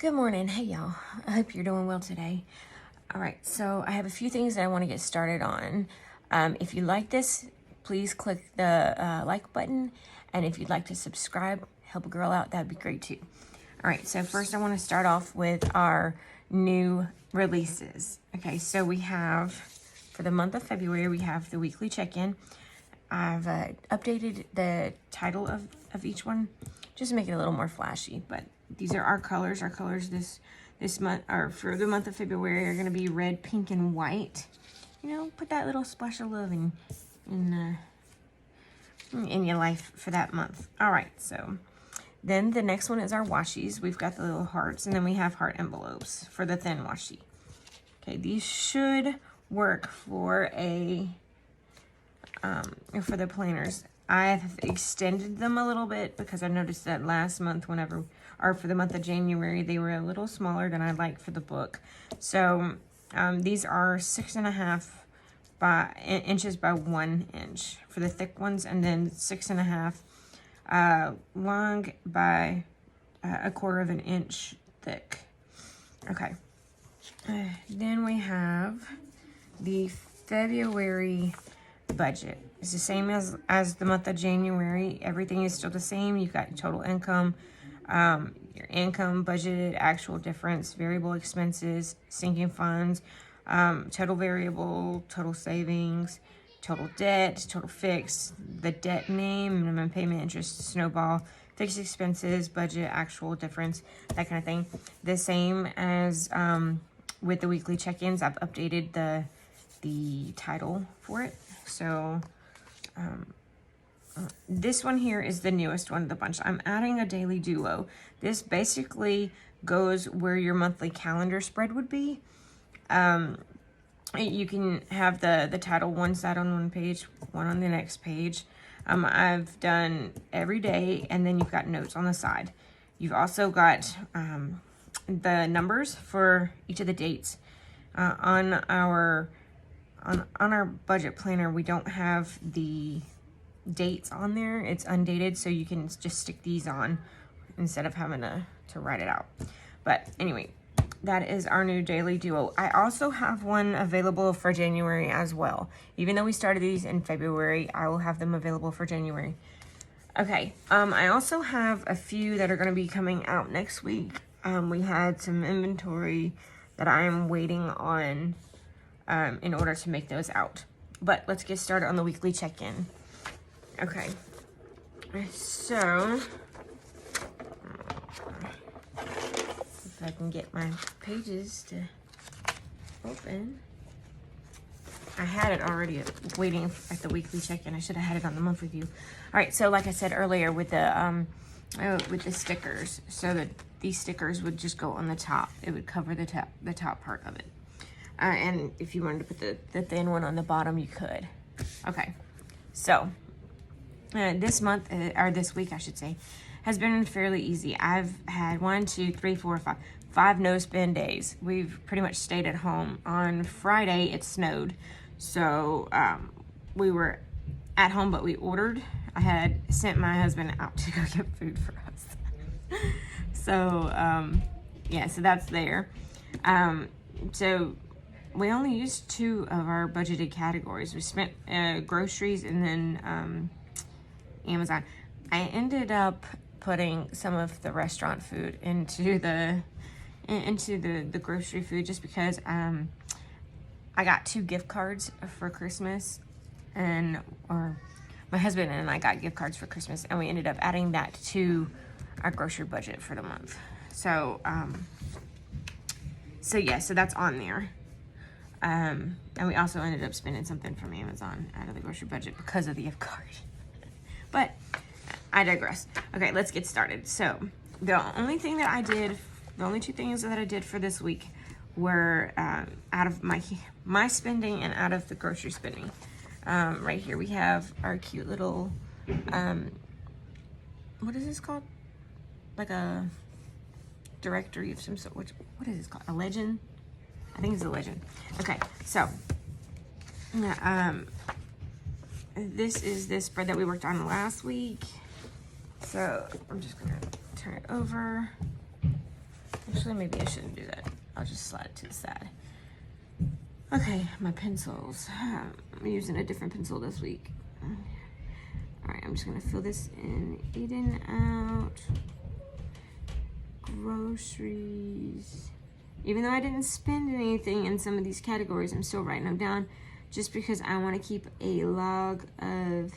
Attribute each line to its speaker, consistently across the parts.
Speaker 1: Good morning. Hey, y'all. I hope you're doing well today. All right, so I have a few things that I want to get started on. If you like this, please click the like button. And if you'd like to subscribe, help a girl out, that'd be great too. All right, so first I want to start off with our new releases. Okay, so we have, for the month of February, we have the weekly check-in. I've updated the title of each one just to make it a little more flashy, but these are our colors. Our colors this month, or for the month of February, are going to be red, pink, and white. You know, put that little splash of love in your life for that month. All right, so then the next one is our washies. We've got the little hearts, and then we have heart envelopes for the thin washi. Okay, these should work for for the planners. I have extended them a little bit because I noticed that last month, or for the month of January, they were a little smaller than I'd like for the book. So these are 6.5 inches by 1 inch for the thick ones, and then 6.5 long by 1/4 inch thick. Okay. Then we have the February budget. It's the same as the month of January. Everything is still the same. You've got your total income, your income, budgeted, actual difference, variable expenses, sinking funds, total variable, total savings, total debt, total fixed, the debt name, minimum payment, interest, snowball, fixed expenses, budget, actual difference, that kind of thing. The same as with the weekly check-ins. I've updated the title for it. So this one here is the newest one of the bunch. I'm adding a daily duo. This basically goes where your monthly calendar spread would be. You can have the title one side on one page, one on the next page. I've done every day, and then you've got notes on the side. You've also got the numbers for each of the dates. On our budget planner, we don't have the dates on there. It's undated, so you can just stick these on instead of having to write it out. But anyway, that is our new daily duo. I also have one available for January as well. Even though we started these in February, I will have them available for January. Okay, I also have a few that are going to be coming out next week. We had some inventory that I am waiting on in order to make those out. But let's get started on the weekly check-in. Okay, so if I can get my pages to open. I had it already waiting at the weekly check-in. I should have had it on the monthly view. All right, so like I said earlier with the stickers, so that these stickers would just go on the top. It would cover the top part of it. And if you wanted to put the thin one on the bottom, you could. Okay, so this month, or this week, I should say, has been fairly easy. I've had 5 no spend days. We've pretty much stayed at home. On Friday, it snowed, so we were at home, but we ordered. I had sent my husband out to go get food for us. So, yeah, so that's there. So we only used 2 of our budgeted categories. We spent groceries and then Amazon. I ended up putting some of the restaurant food into the grocery food just because I got 2 gift cards for Christmas, or my husband and I got gift cards for Christmas, and we ended up adding that to our grocery budget for the month. So so that's on there. And we also ended up spending something from Amazon out of the grocery budget because of the gift card. But I digress. Okay, let's get started. So the only 2 things that I did for this week were out of my spending and out of the grocery spending. Right here we have our cute little, what is this called? Like a directory of some sort. What is this called? A legend? I think it's a legend. Okay, so this is this spread that we worked on last week. So I'm just gonna turn it over. Actually, maybe I shouldn't do that. I'll just slide it to the side. Okay, my pencils. I'm using a different pencil this week. All right, I'm just gonna fill this in. Eating out, groceries. Even though I didn't spend anything in some of these categories, I'm still writing them down just because I want to keep a log of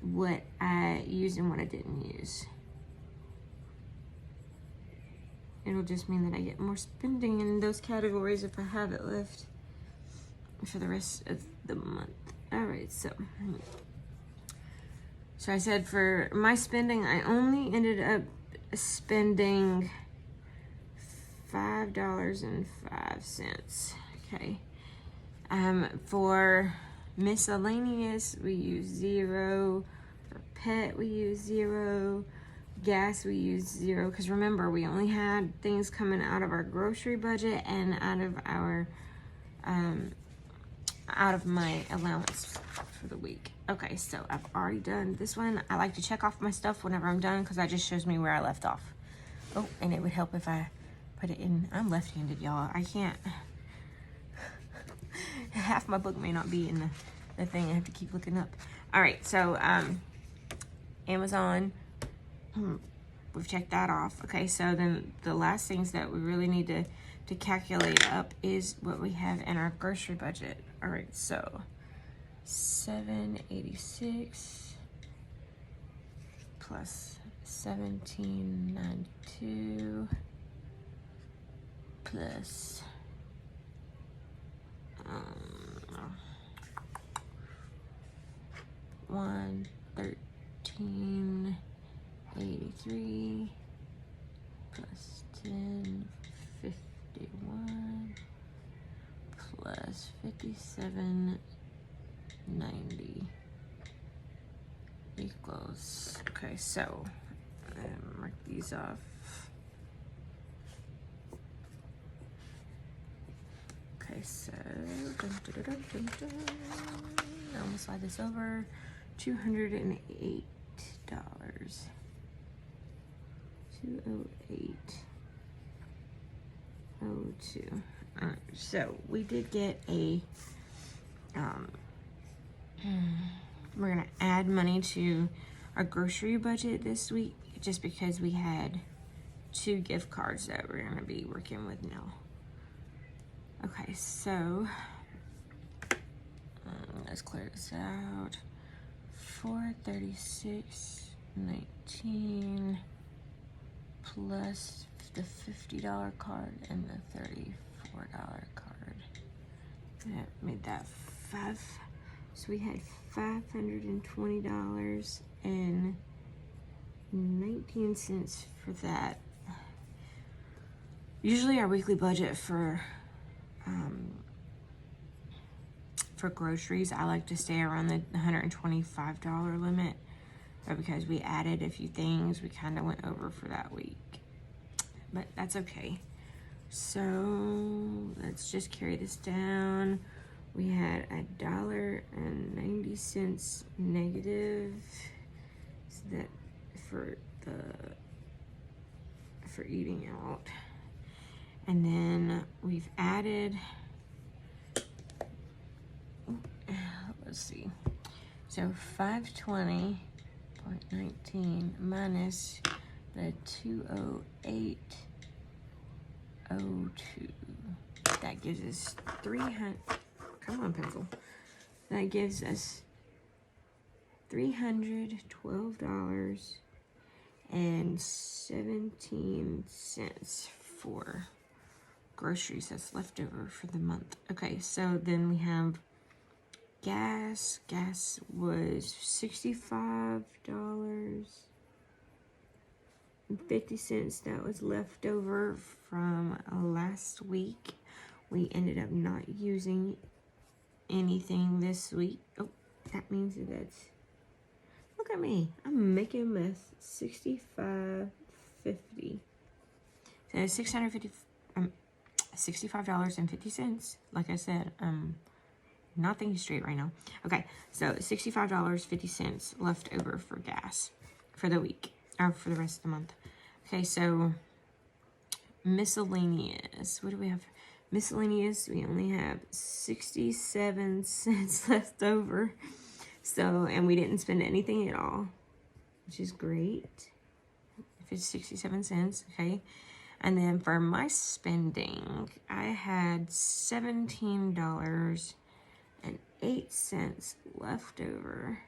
Speaker 1: what I used and what I didn't use. It'll just mean that I get more spending in those categories if I have it left for the rest of the month. All right, so I said for my spending, I only ended up spending $5.05. Okay. For miscellaneous, we use 0. For pet, we use 0. Gas, we use 0. Because remember, we only had things coming out of our grocery budget and out of my allowance for the week. Okay, so I've already done this one. I like to check off my stuff whenever I'm done because that just shows me where I left off. Oh, and it would help if I put it in. I'm left-handed, y'all. I can't. Half my book may not be in the thing. I have to keep looking up. All right, so Amazon. We've checked that off. Okay, so then the last things that we really need to calculate up is what we have in our grocery budget. All right, so $7.86 plus $17.92 plus $113.83 plus $10.51 plus $57.90 equals, okay, so mark these off. Okay, so I'm gonna slide this over. $208. 208.02. All right, so we did get a we're gonna add money to our grocery budget this week just because we had 2 gift cards that we're gonna be working with now. Okay, so let's clear this out. $436.19 plus the $50 card and the $34 card. That made that 5. So we had $520.19 for that. Usually our weekly budget for groceries, I like to stay around the $125 limit, but because we added a few things, we kind of went over for that week, but that's okay. So let's just carry this down. We had $1.90 negative, so that for eating out, and then we've added, let's see, so 520.19 minus the 208.02. That gives us 300. Come on, pencil. That gives us $312.17 for groceries that's left over for the month. Okay, so then we have gas. Gas was $65.50. That was left over from last week. We ended up not using anything this week. Oh, that means that's, look at me, I'm making a mess. $65.50. So $65.50. Like I said, not thinking straight right now. Okay, so $65.50 left over for gas for the week, or for the rest of the month. Okay, so miscellaneous. What do we have? Miscellaneous, we only have 67 cents left over. So, and we didn't spend anything at all, which is great. If it's 67 cents, okay. And then for my spending, I had $17.08 left over.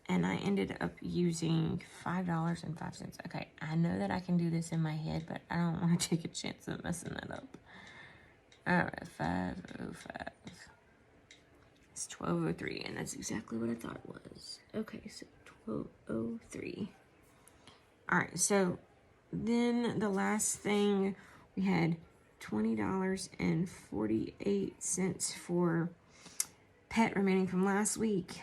Speaker 1: And I ended up using $5.05. Okay, I know that I can do this in my head, but I don't want to take a chance of messing that up. All right, 505. It's 12:03, and that's exactly what I thought it was. Okay, so 12:03. All right, so then the last thing, we had $20.48 for pet remaining from last week.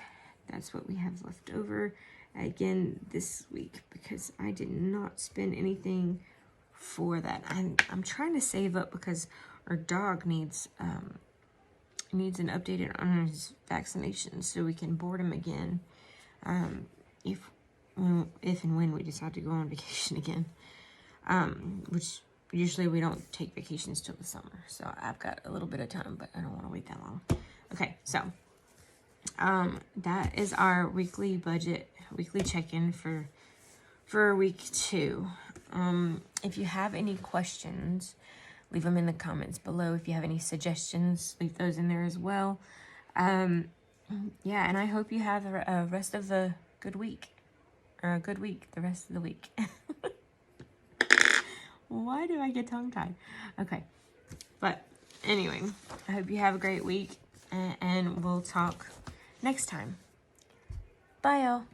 Speaker 1: That's what we have left over again this week because I did not spend anything for that. I'm trying to save up because our dog needs an updated on his vaccination so we can board him again if and when we decide to go on vacation again. Which usually we don't take vacations till the summer, so I've got a little bit of time, but I don't want to wait that long. Okay, so that is our weekly budget, weekly check-in for week 2. If you have any questions, leave them in the comments below. If you have any suggestions, leave those in there as well. Yeah, and I hope you have a rest of the good week, or a good week the rest of the week. Why do I get tongue-tied? Okay, but anyway, I hope you have a great week, and we'll talk next time. Bye, y'all.